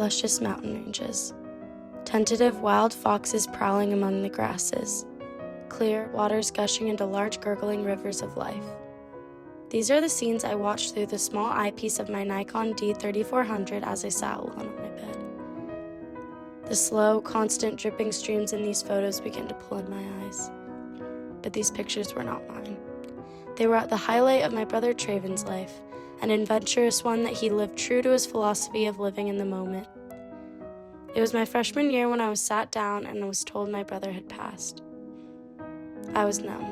luscious mountain ranges, tentative wild foxes prowling among the grasses, clear waters gushing into large gurgling rivers of life. These are the scenes I watched through the small eyepiece of my Nikon D3400 as I sat alone on my bed. The slow, constant dripping streams in these photos began to pull in my eyes. But these pictures were not mine. They were at the highlight of my brother Traven's life, an adventurous one that he lived true to his philosophy of living in the moment. It was my freshman year when I was sat down and I was told my brother had passed. I was numb,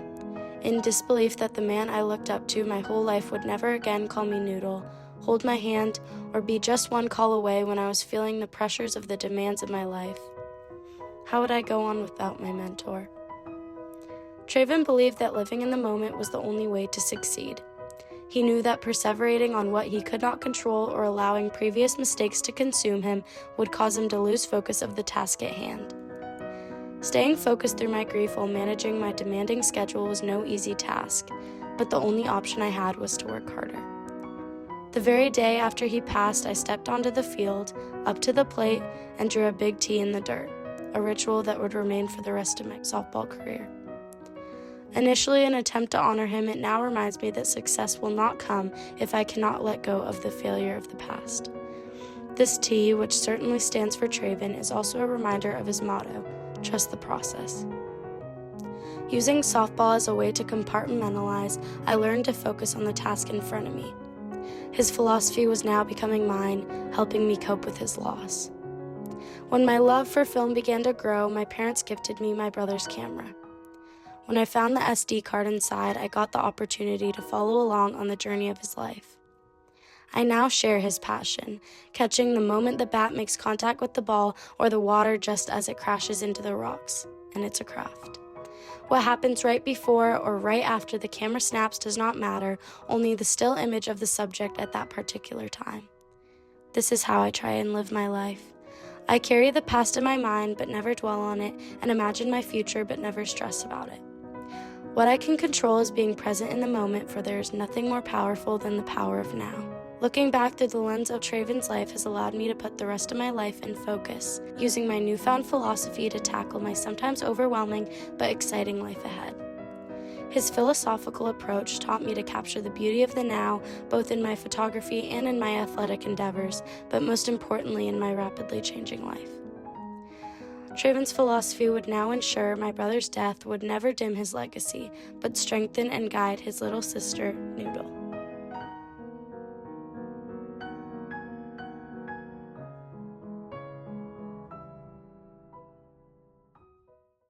in disbelief that the man I looked up to my whole life would never again call me Noodle, hold my hand, or be just one call away when I was feeling the pressures of the demands of my life. How would I go on without my mentor? Traven believed that living in the moment was the only way to succeed. He knew that perseverating on what he could not control or allowing previous mistakes to consume him would cause him to lose focus of the task at hand. Staying focused through my grief while managing my demanding schedule was no easy task, but the only option I had was to work harder. The very day after he passed, I stepped onto the field, up to the plate, and drew a big T in the dirt, a ritual that would remain for the rest of my softball career. Initially an attempt to honor him, it now reminds me that success will not come if I cannot let go of the failure of the past. This T, which certainly stands for Traven, is also a reminder of his motto, trust the process. Using softball as a way to compartmentalize, I learned to focus on the task in front of me. His philosophy was now becoming mine, helping me cope with his loss. When my love for film began to grow, my parents gifted me my brother's camera. When I found the SD card inside, I got the opportunity to follow along on the journey of his life. I now share his passion, catching the moment the bat makes contact with the ball or the water just as it crashes into the rocks, and it's a craft. What happens right before or right after the camera snaps does not matter, only the still image of the subject at that particular time. This is how I try and live my life. I carry the past in my mind but never dwell on it, and imagine my future but never stress about it. What I can control is being present in the moment, for there is nothing more powerful than the power of now. Looking back through the lens of Traven's life has allowed me to put the rest of my life in focus, using my newfound philosophy to tackle my sometimes overwhelming but exciting life ahead. His philosophical approach taught me to capture the beauty of the now, both in my photography and in my athletic endeavors, but most importantly in my rapidly changing life. Traven's philosophy would now ensure my brother's death would never dim his legacy, but strengthen and guide his little sister, Noodle.